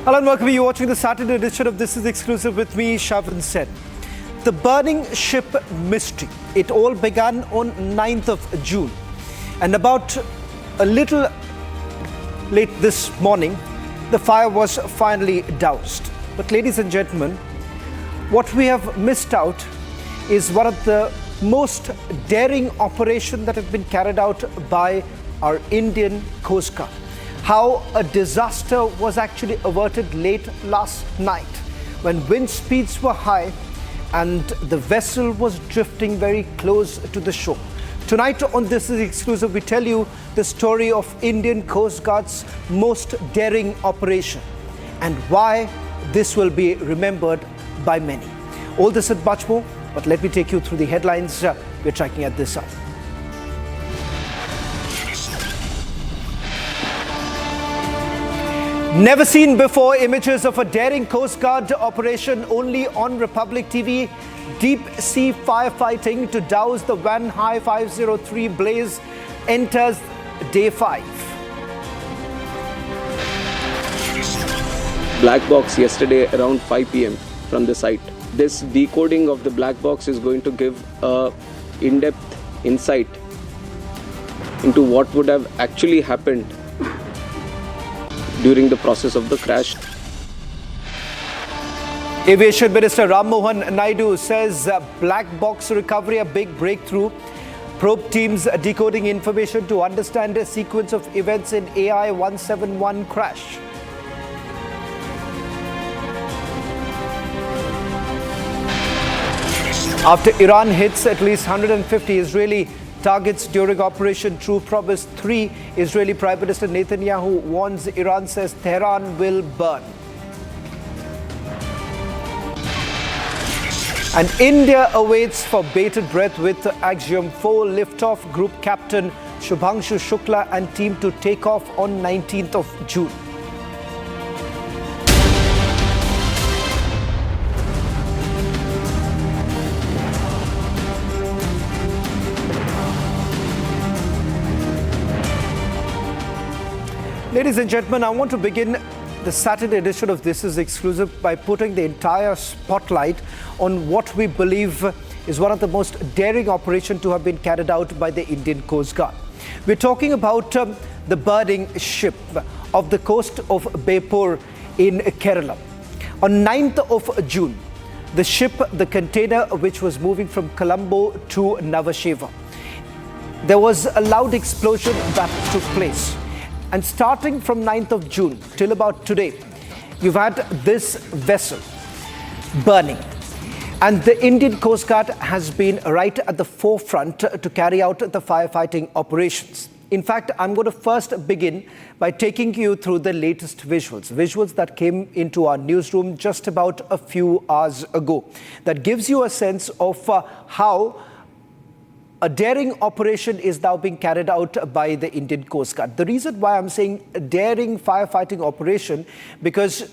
Hello and welcome. You're watching the Saturday edition of This Is Exclusive with me, Shavan Sen. The burning ship mystery. It all began on 9th of June. And about a little late this morning, the fire was finally doused. But ladies and gentlemen, what we have missed out is one of the most daring operations that have been carried out by our Indian Coast Guard. How a disaster was actually averted late last night when wind speeds were high and the vessel was drifting very close to the shore. Tonight on This Is Exclusive, we tell you the story of Indian Coast Guard's most daring operation and why this will be remembered by many. All this and much more, but let me take you through the headlines we're tracking at this hour. Never seen before images of a daring Coast Guard operation only on Republic TV. Deep sea firefighting to douse the Wanhai 503 blaze enters day 5. Black box yesterday around 5 p.m. from the site. This decoding of the black box is going to give a in-depth insight into what would have actually happened during the process of the crash. Aviation Minister Ram Mohan Naidu says black box recovery a big breakthrough. Probe teams decoding information to understand a sequence of events in AI 171 crash. After Iran hits at least 150 Israeli targets during Operation True Promise 3, Israeli Prime Minister Netanyahu warns Iran, says Tehran will burn. And India awaits for bated breath with Axiom 4 liftoff. Group captain Shubhangshu Shukla and team to take off on 19th of June. Ladies and gentlemen, I want to begin the Saturday edition of This Is Exclusive by putting the entire spotlight on what we believe is one of the most daring operations to have been carried out by the Indian Coast Guard. We're talking about the burning ship of the coast of Bepur in Kerala. On 9th of June, the ship, the container which was moving from Colombo to Navasheva, there was a loud explosion that took place. And starting from 9th of June till about today, you've had this vessel burning. And the Indian Coast Guard has been right at the forefront to carry out the firefighting operations. In fact, I'm going to first begin by taking you through the latest visuals that came into our newsroom just about a few hours ago. That gives you a sense of how a daring operation is now being carried out by the Indian Coast Guard. The reason why I'm saying a daring firefighting operation, because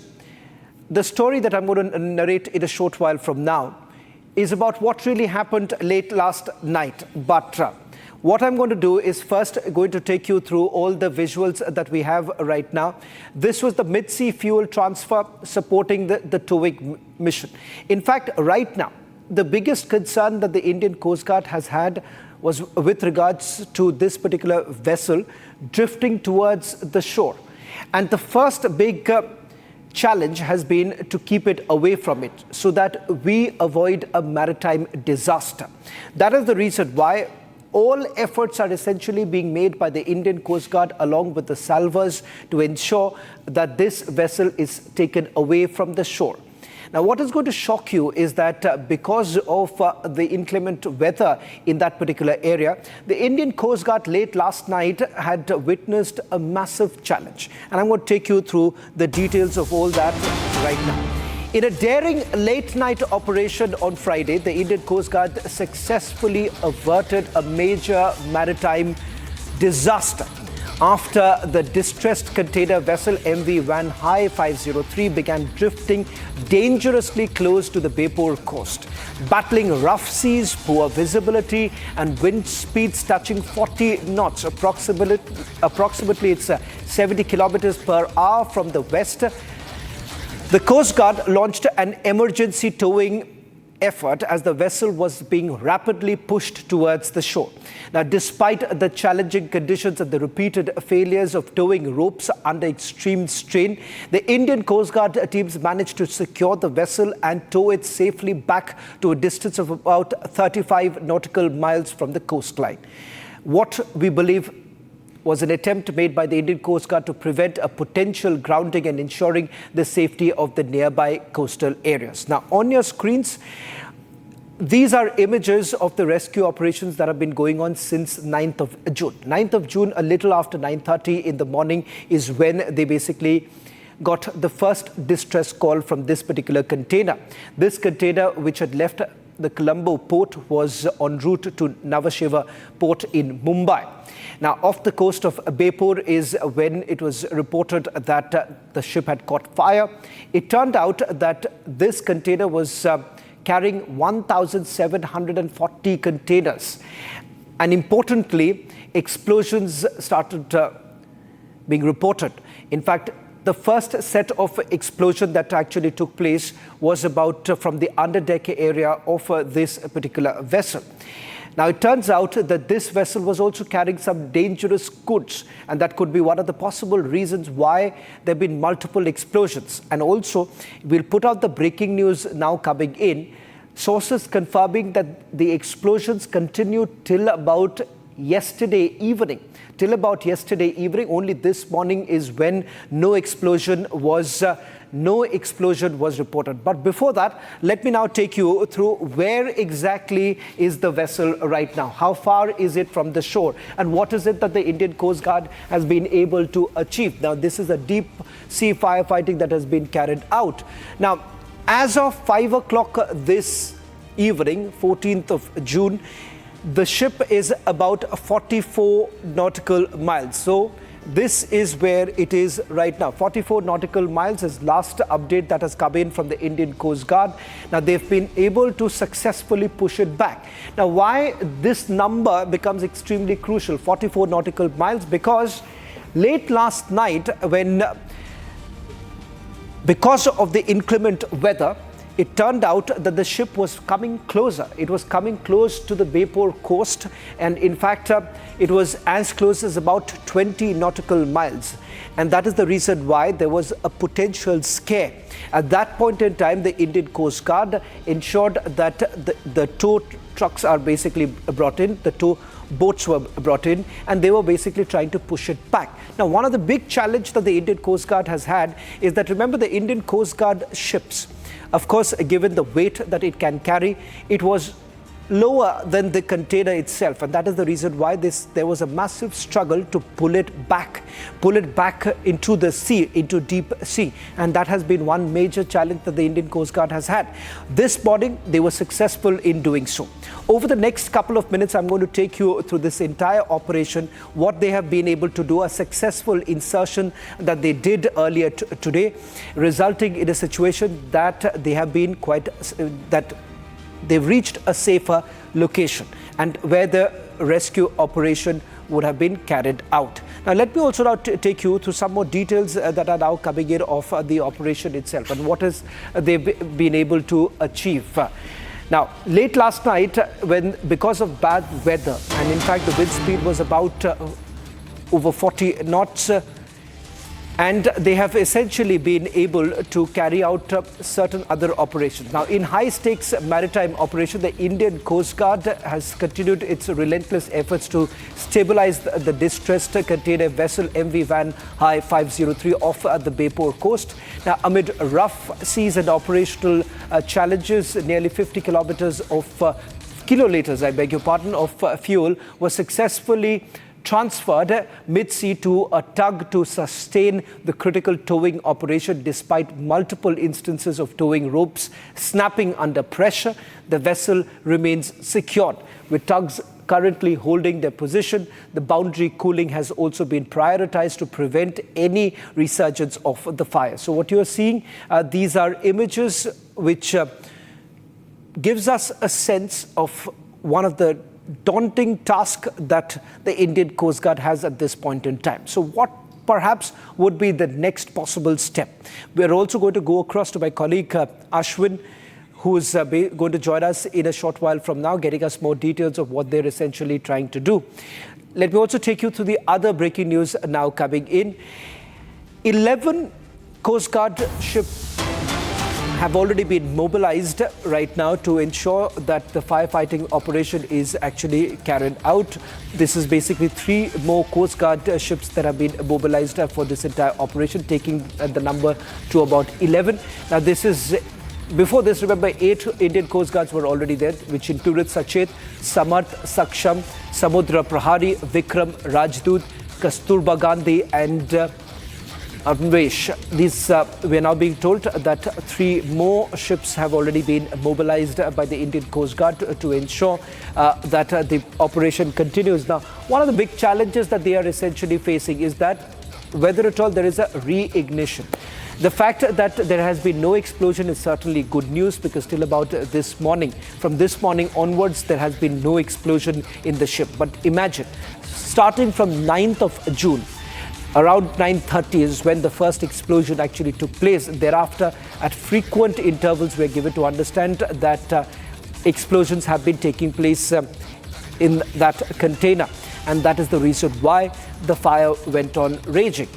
the story that I'm going to narrate in a short while from now is about what really happened late last night. But what I'm going to do is first going to take you through all the visuals that we have right now. This was the mid-sea fuel transfer supporting the towing mission. In fact, right now, the biggest concern that the Indian Coast Guard has had was with regards to this particular vessel drifting towards the shore. And the first big challenge has been to keep it away from it so that we avoid a maritime disaster. That is the reason why all efforts are essentially being made by the Indian Coast Guard along with the salvors to ensure that this vessel is taken away from the shore. Now, what is going to shock you is that because of the inclement weather in that particular area, the Indian Coast Guard late last night had witnessed a massive challenge. And I'm going to take you through the details of all that right now. In a daring late-night operation on Friday, the Indian Coast Guard successfully averted a major maritime disaster after the distressed container vessel MV Wanhai 503 began drifting dangerously close to the Bepur coast, battling rough seas, poor visibility and wind speeds touching 40 knots, approximately it's 70 kilometers per hour from the west. The Coast Guard launched an emergency towing effort as the vessel was being rapidly pushed towards the shore. Now, despite the challenging conditions and the repeated failures of towing ropes under extreme strain, the Indian Coast Guard teams managed to secure the vessel and tow it safely back to a distance of about 35 nautical miles from the coastline. What we believe was an attempt made by the Indian Coast Guard to prevent a potential grounding and ensuring the safety of the nearby coastal areas. Now, on your screens, these are images of the rescue operations that have been going on since 9th of June. 9th of June, a little after 9:30 in the morning, is when they basically got the first distress call from this particular container. This container, which had left the Colombo port, was en route to Nhava port in Mumbai. Now, off the coast of Bepur is when it was reported that the ship had caught fire. It turned out that this container was carrying 1,740 containers. And importantly, explosions started being reported. In fact, the first set of explosion that actually took place was about from the underdeck area of this particular vessel. Now, it turns out that this vessel was also carrying some dangerous goods, and that could be one of the possible reasons why there have been multiple explosions. And also, we'll put out the breaking news now coming in. Sources confirming that the explosions continued till about yesterday evening. Only this morning is when no explosion was reported. But before that, let me now take you through where exactly is the vessel right now. How far is it from the shore? And what is it that the Indian Coast Guard has been able to achieve? Now, this is a deep sea firefighting that has been carried out. Now, as of 5 o'clock this evening, 14th of June, the ship is about 44 nautical miles. So this is where it is right now. 44 nautical miles is last update that has come in from the Indian Coast Guard. Now, they've been able to successfully push it back. Now, why this number becomes extremely crucial, 44 nautical miles? Because late last night, because of the inclement weather, it turned out that the ship was coming closer. It was coming close to the Bepur coast, and in fact, it was as close as about 20 nautical miles. And that is the reason why there was a potential scare. At that point in time, the Indian Coast Guard ensured that the tow trucks are basically brought in, the tow boats were brought in, and they were basically trying to push it back. Now, one of the big challenges that the Indian Coast Guard has had is that, remember, the Indian Coast Guard ships, of course, given the weight that it can carry, it was lower than the container itself, and that is the reason why there was a massive struggle to pull it back into the sea, into deep sea, and that has been one major challenge that the Indian Coast Guard has had. This morning, they were successful in doing so. Over the next couple of minutes, I'm going to take you through this entire operation, what they have been able to do, a successful insertion that they did earlier today, resulting in a situation that they have been they've reached a safer location and where the rescue operation would have been carried out. Now, let me also now take you through some more details that are now coming in of the operation itself and what they've been able to achieve. Now, late last night, because of bad weather, and in fact the wind speed was about over 40 knots, and they have essentially been able to carry out certain other operations. Now, in high-stakes maritime operation, the Indian Coast Guard has continued its relentless efforts to stabilize the distressed container vessel MV Van High 503 off the Bepur coast. Now, amid rough seas and operational challenges, nearly 50 kiloliters of fuel was successfully transferred mid-sea to a tug to sustain the critical towing operation. Despite multiple instances of towing ropes snapping under pressure, the vessel remains secured, with tugs currently holding their position. The boundary cooling has also been prioritized to prevent any resurgence of the fire. So what you are seeing, these are images which gives us a sense of one of the daunting task that the Indian Coast Guard has at this point in time. So what perhaps would be the next possible step. We're also going to go across to my colleague Ashwin, who is going to join us in a short while from now, getting us more details of what they're essentially trying to do. Let me also take you through the other breaking news now coming in. 11 Coast Guard ships have already been mobilized right now to ensure that the firefighting operation is actually carried out. This is basically 3 more Coast Guard ships that have been mobilized for this entire operation, taking the number to about 11. Now, this is before this, remember, 8 Indian Coast Guards were already there, which included Sachet, Samarth, Saksham, Samudra Prahari, Vikram, Rajdut, Kasturba Gandhi and Anvesh. These, we are now being told that 3 more ships have already been mobilized by the Indian Coast Guard to ensure that the operation continues. Now, one of the big challenges that they are essentially facing is that whether at all there is a re-ignition. The fact that there has been no explosion is certainly good news, because till about this morning, from this morning onwards, there has been no explosion in the ship. But imagine, starting from 9th of June, around 9:30 is when the first explosion actually took place. Thereafter, at frequent intervals, we are given to understand that explosions have been taking place in that container. And that is the reason why the fire went on raging.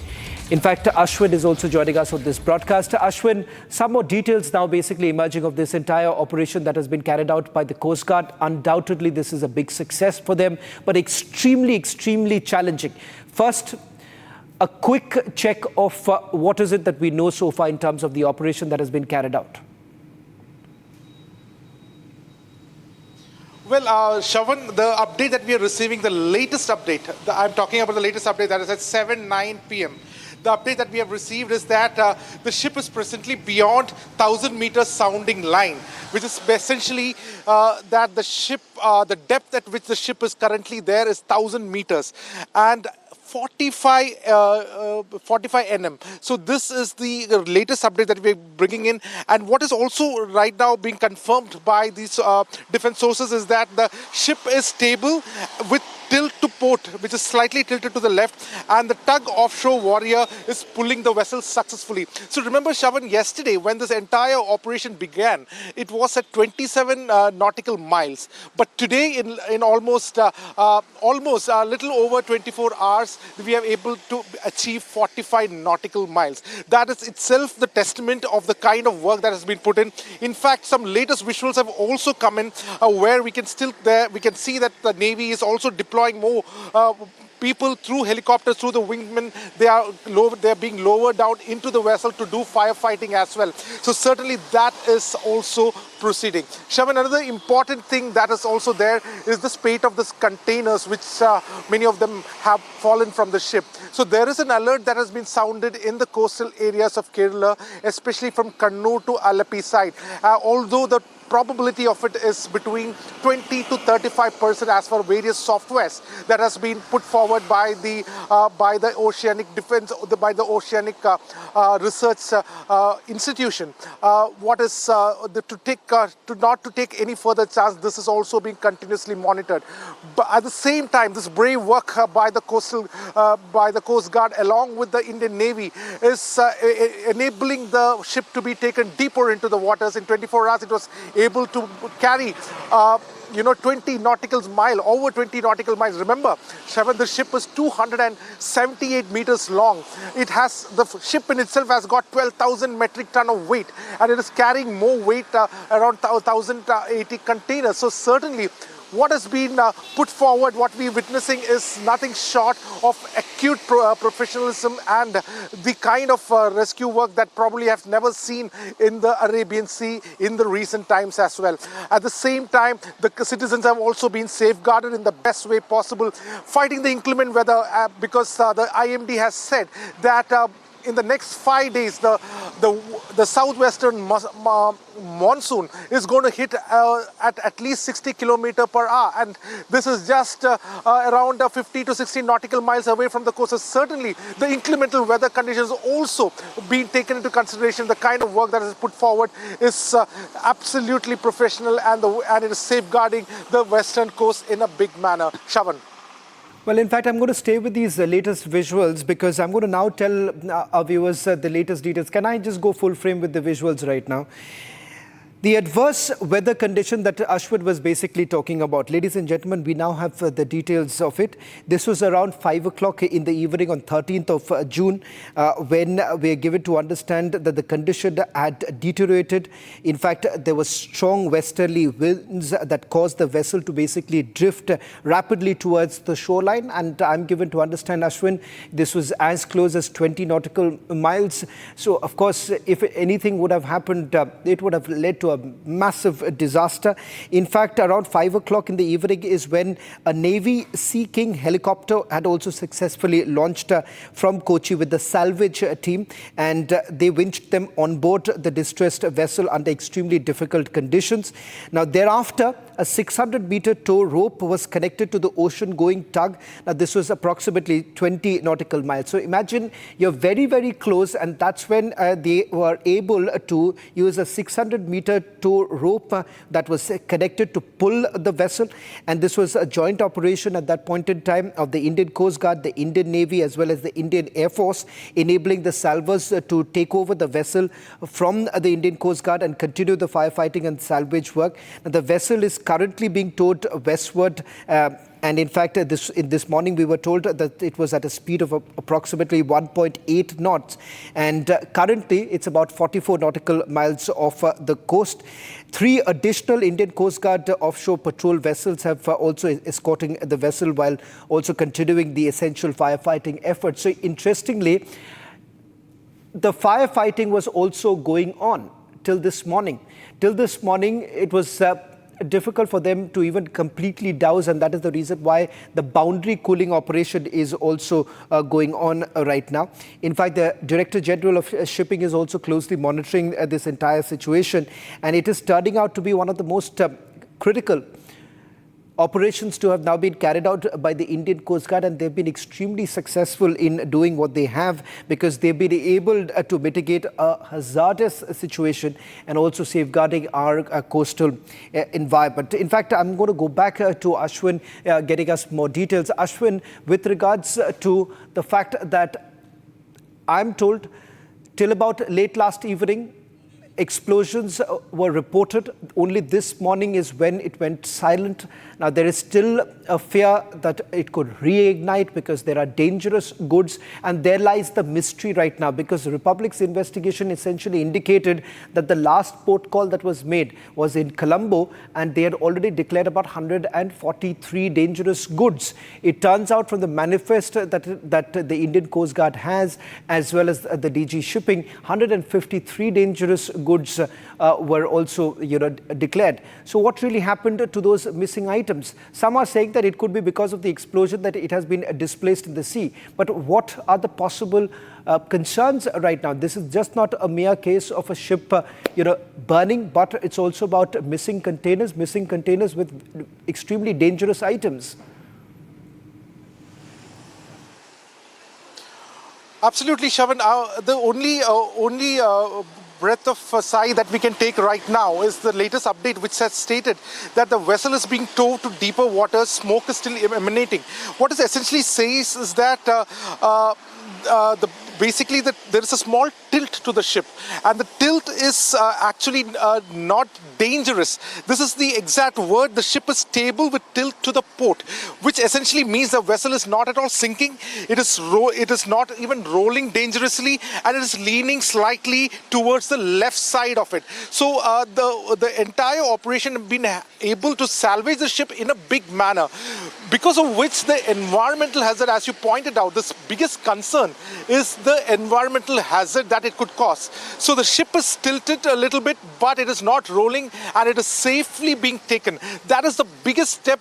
In fact, Ashwin is also joining us on this broadcast. Ashwin, some more details now basically emerging of this entire operation that has been carried out by the Coast Guard. Undoubtedly, this is a big success for them, but extremely, extremely challenging. First, a quick check of what is it that we know so far in terms of the operation that has been carried out. Well, Shravan, the update that we are receiving, the latest update, I'm talking about the latest update that is at 7:09 p.m. The update that we have received is that the ship is presently beyond 1,000 meters sounding line, which is essentially that the ship, the depth at which the ship is currently there is 1,000 meters. And 45 nm. So this is the latest update that we're bringing in. And what is also right now being confirmed by these defense sources is that the ship is stable with tilt to port, which is slightly tilted to the left, and the tug offshore warrior is pulling the vessel successfully. So remember, Shravan, yesterday when this entire operation began, it was at 27 nautical miles. But today, in almost a little over 24 hours, we are able to achieve 45 nautical miles. That is itself the testament of the kind of work that has been put in. In fact, some latest visuals have also come in where we can see that the Navy is also deploying more people through helicopters, through the wingmen. They are being lowered down into the vessel to do firefighting as well. So certainly that is also proceeding. Shravan, another important thing that is also there is the spate of these containers, which many of them have fallen from the ship. So there is an alert that has been sounded in the coastal areas of Kerala, especially from Kannur to Alleppey side. Although the probability of it is between 20 to 35% as per various softwares that has been put forward by the Oceanic Defense, by the Oceanic Research Institution. What is not to take any further chance, this is also being continuously monitored. But at the same time, this brave work by the Coast Guard along with the Indian Navy is enabling the ship to be taken deeper into the waters. In 24 hours, it was able to carry 20 nautical miles, over 20 nautical miles. Remember, Shravan, the ship is 278 meters long. The ship in itself has got 12,000 metric ton of weight, and it is carrying more weight, around 1,080 containers. So certainly, what has been put forward, what we're witnessing is nothing short of acute professionalism and the kind of rescue work that probably have never seen in the Arabian Sea in the recent times as well. At the same time, the citizens have also been safeguarded in the best way possible, fighting the inclement weather because the IMD has said that in the next 5 days, the southwestern monsoon is going to hit at least 60 kilometers per hour, and this is just around 50 to 60 nautical miles away from the coast. So certainly, the inclement weather conditions also being taken into consideration. The kind of work that is put forward is absolutely professional, and it is safeguarding the western coast in a big manner. Shravan. Well, in fact, I'm going to stay with these latest visuals because I'm going to now tell our viewers the latest details. Can I just go full frame with the visuals right now? The adverse weather condition that Ashwin was basically talking about. Ladies and gentlemen, we now have the details of it. This was around 5 o'clock in the evening on 13th of June when we are given to understand that the condition had deteriorated. In fact, there was strong westerly winds that caused the vessel to basically drift rapidly towards the shoreline. And I'm given to understand, Ashwin, this was as close as 20 nautical miles. So, of course, if anything would have happened, it would have led to a massive disaster. In fact, around 5 o'clock in the evening is when a Navy Sea King helicopter had also successfully launched from Kochi with the salvage team, and they winched them on board the distressed vessel under extremely difficult conditions. Now, thereafter, a 600-meter tow rope was connected to the ocean-going tug. Now, this was approximately 20 nautical miles. So imagine you're very, very close, and that's when they were able to use a 600-meter tow rope that was connected to pull the vessel. And this was a joint operation at that point in time of the Indian Coast Guard, the Indian Navy, as well as the Indian Air Force, enabling the salvors to take over the vessel from the Indian Coast Guard and continue the firefighting and salvage work. Now, the vessel is currently being towed westward. And in fact, this morning we were told that it was at a speed of approximately 1.8 knots. And currently it's about 44 nautical miles off the coast. 3 additional Indian Coast Guard offshore patrol vessels have also escorting the vessel while also continuing the essential firefighting efforts. So interestingly, the firefighting was also going on till this morning. Till this morning, it was difficult for them to even completely douse, and that is the reason why the boundary cooling operation is also going on right now. In fact, the Director General of Shipping is also closely monitoring this entire situation, and it is turning out to be one of the most critical operations to have now been carried out by the Indian Coast Guard, and they've been extremely successful in doing what they have because they've been able to mitigate a hazardous situation and also safeguarding our coastal environment. In fact, I'm going to go back to Ashwin getting us more details. Ashwin, with regards to the fact that I'm told till about late last evening, explosions were reported. Only this morning is when it went silent. Now, there is still a fear that it could reignite because there are dangerous goods, and there lies the mystery right now because the Republic's investigation essentially indicated that the last port call that was made was in Colombo, and they had already declared about 143 dangerous goods. It turns out from the manifest that the Indian Coast Guard has, as well as the DG Shipping, 153 dangerous goods were also declared. So what really happened to those missing items? Some are saying that it could be because of the explosion that it has been displaced in the sea. But what are the possible concerns right now? This is just not a mere case of a ship burning, but it's also about missing containers with extremely dangerous items. Absolutely, Shavan. The only breath of sigh that we can take right now is the latest update, which has stated that the vessel is being towed to deeper waters. Smoke is still emanating. What it essentially says is that basically there is a small tilt to the ship, and the tilt is actually not dangerous. This is the exact word. The ship is stable with tilt to the port, which essentially means the vessel is not at all sinking. It is not even rolling dangerously, and it is leaning slightly towards the left side of it. So the entire operation has been able to salvage the ship in a big manner, because of which the environmental hazard, as you pointed out, this biggest concern is the environmental hazard that it could cause. So the ship is tilted a little bit, but it is not rolling, and it is safely being taken. That is the biggest step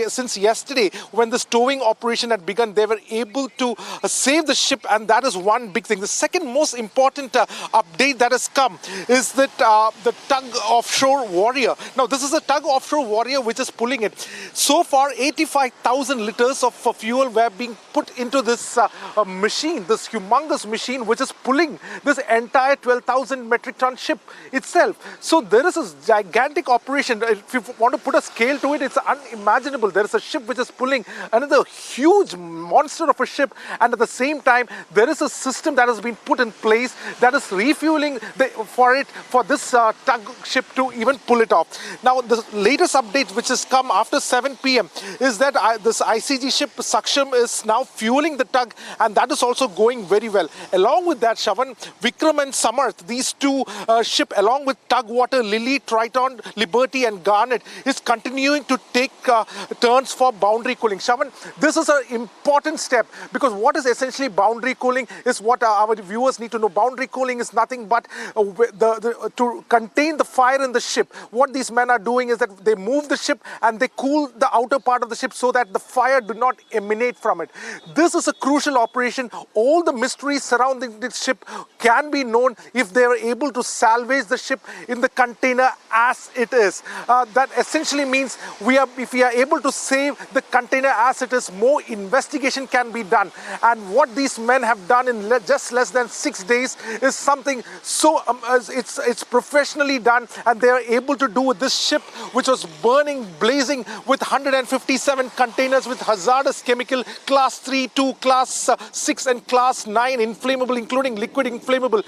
since yesterday when the stowing operation had begun. They were able to save the ship, and that is one big thing. The second most important update that has come is that the tug offshore warrior. Now, this is a tug offshore warrior which is pulling it. So far, 85,000 liters of fuel were being put into this machine, this humongous machine, which is pulling this entire 12,000 metric ton ship itself. So there is this gigantic operation. If you want to put a scale to it, it's unimaginable. There is a ship which is pulling another huge monster of a ship, and at the same time, there is a system that has been put in place that is refueling for this tug ship to even pull it off. Now, the latest update which has come after 7 p.m. is that this ICG ship Saksham is now fueling the tug, and that is also going very well. Along with that, Shavan, Vikram and Samarth, these two ship, along with Tugwater, Lily, Triton, Liberty and Garnet, is continuing to take turns for boundary cooling. Shavan, this is an important step, because what is essentially boundary cooling is what our viewers need to know. Boundary cooling is nothing but to contain the fire in the ship. What these men are doing is that they move the ship and they cool the outer part of the ship so that the fire do not emanate from it. This is a crucial operation. All the mysteries surrounding this ship can be known if they are able to salvage the ship in the container as it is. That essentially means if we are able to save the container as it is, more investigation can be done. And what these men have done in just less than 6 days is something so it's professionally done, and they are able to do with this ship, which was burning, blazing with 157 containers with hazardous chemical, class 3, 2, class 6 and class 9 inflammable, including liquid inflammable.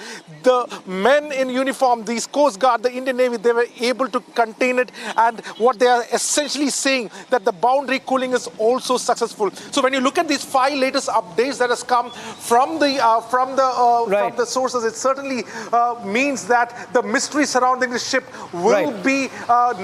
The men in uniform, these Coast Guard, the Indian Navy, they were able to contain it, and what they are essentially saying that the boundary cooling is also successful. So when you look at these 5 latest updates that has come from the sources, it certainly means that the mystery surrounding the ship will be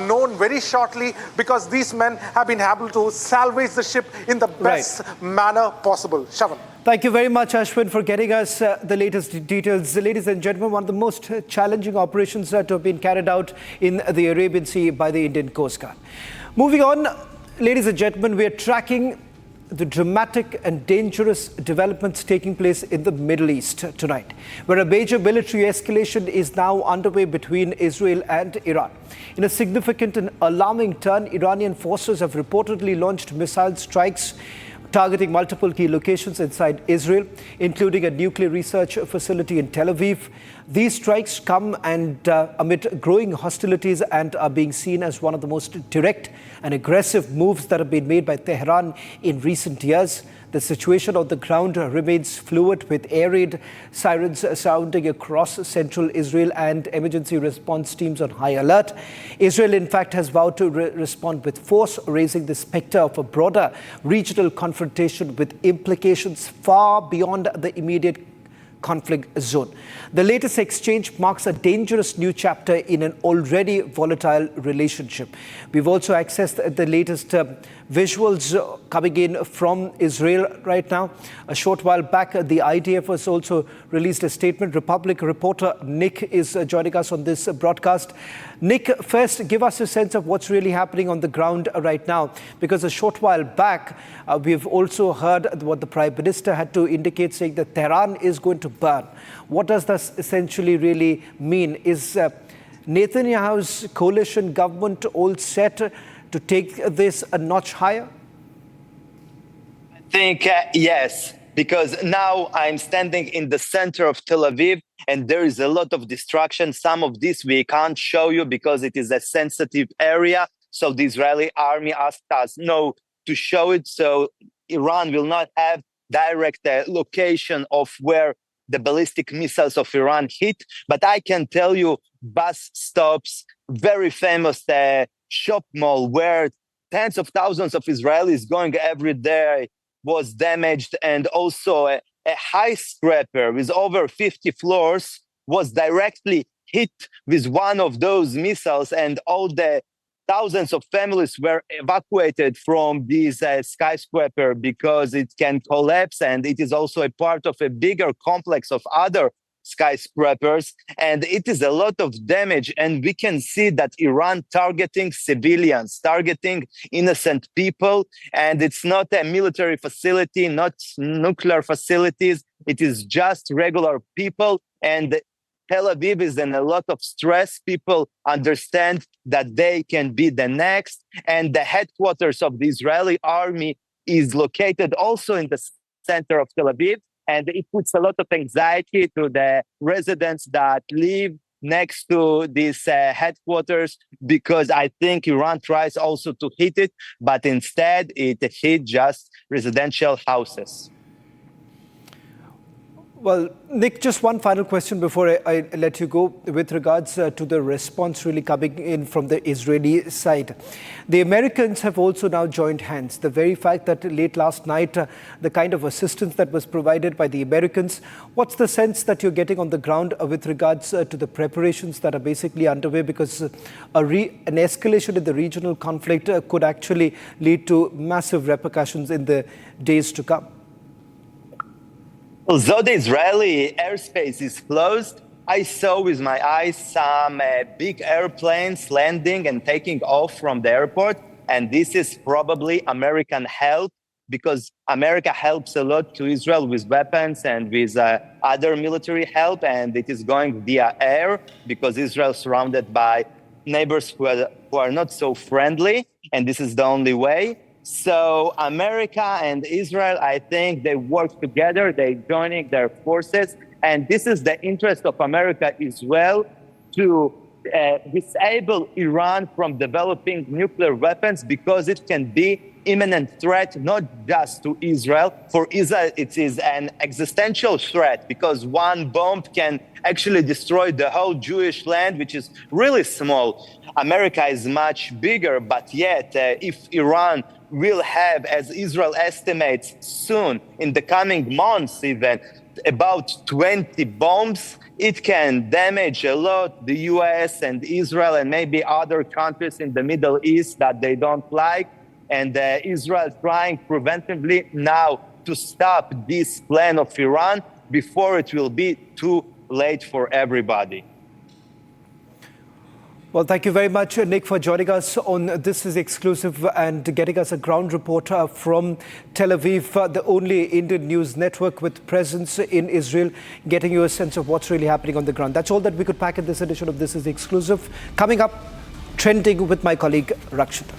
known very shortly, because these men have been able to salvage the ship in the best manner possible. Shavan. Thank you very much, Ashwin, for getting us the latest details. Ladies and gentlemen, one of the most challenging operations that have been carried out in the Arabian Sea by the Indian Coast Guard. Moving on, ladies and gentlemen, we are tracking the dramatic and dangerous developments taking place in the Middle East tonight, where a major military escalation is now underway between Israel and Iran. In a significant and alarming turn, Iranian forces have reportedly launched missile strikes targeting multiple key locations inside Israel, including a nuclear research facility in Tel Aviv. These strikes come amid growing hostilities and are being seen as one of the most direct and aggressive moves that have been made by Tehran in recent years. The situation on the ground remains fluid, with air raid sirens sounding across central Israel and emergency response teams on high alert. Israel, in fact, has vowed to respond with force, raising the specter of a broader regional confrontation with implications far beyond the immediate conflict zone. The latest exchange marks a dangerous new chapter in an already volatile relationship. We've also accessed the latest visuals coming in from Israel right now. A short while back, the IDF has also released a statement. Republic reporter Nick is joining us on this broadcast. Nick, first, give us a sense of what's really happening on the ground right now, because a short while back, we've also heard what the Prime Minister had to indicate, saying that Tehran is going to burn. What does this essentially really mean? Is Netanyahu's coalition government all set to take this a notch higher? I think yes, because now I'm standing in the center of Tel Aviv, and there is a lot of destruction. Some of this we can't show you because it is a sensitive area. So the Israeli army asked us no to show it. So Iran will not have direct location of where the ballistic missiles of Iran hit. But I can tell you bus stops, very famous shop mall where tens of thousands of Israelis going every day was damaged, and also a high scraper with over 50 floors was directly hit with one of those missiles, and all the thousands of families were evacuated from this skyscraper because it can collapse, and it is also a part of a bigger complex of other skyscrapers, and it is a lot of damage. And we can see that Iran targeting civilians, targeting innocent people, and it's not a military facility, not nuclear facilities. It is just regular people. And Tel Aviv is in a lot of stress. People understand that they can be the next. And the headquarters of the Israeli army is located also in the center of Tel Aviv. And it puts a lot of anxiety to the residents that live next to this headquarters, because I think Iran tries also to hit it, but instead it hit just residential houses. Well, Nick, just one final question before I let you go with regards to the response really coming in from the Israeli side. The Americans have also now joined hands. The very fact that late last night, the kind of assistance that was provided by the Americans, what's the sense that you're getting on the ground with regards to the preparations that are basically underway? Because an escalation in the regional conflict could actually lead to massive repercussions in the days to come. Although the Israeli airspace is closed, I saw with my eyes some big airplanes landing and taking off from the airport. And this is probably American help, because America helps a lot to Israel with weapons and with other military help. And it is going via air because Israel is surrounded by neighbors who are not so friendly. And this is the only way. So America and Israel, I think they work together, they're joining their forces. And this is the interest of America as well, to disable Iran from developing nuclear weapons, because it can be imminent threat, not just to Israel. For Israel, it is an existential threat, because one bomb can actually destroy the whole Jewish land, which is really small. America is much bigger, but yet if Iran will have, as Israel estimates soon, in the coming months even, about 20 bombs, it can damage a lot the US and Israel and maybe other countries in the Middle East that they don't like. And Israel trying preventively now to stop this plan of Iran before it will be too late for everybody. Well, thank you very much, Nick, for joining us on This Is Exclusive and getting us a ground report from Tel Aviv, the only Indian news network with presence in Israel, getting you a sense of what's really happening on the ground. That's all that we could pack in this edition of This Is Exclusive. Coming up, trending with my colleague Rakshita.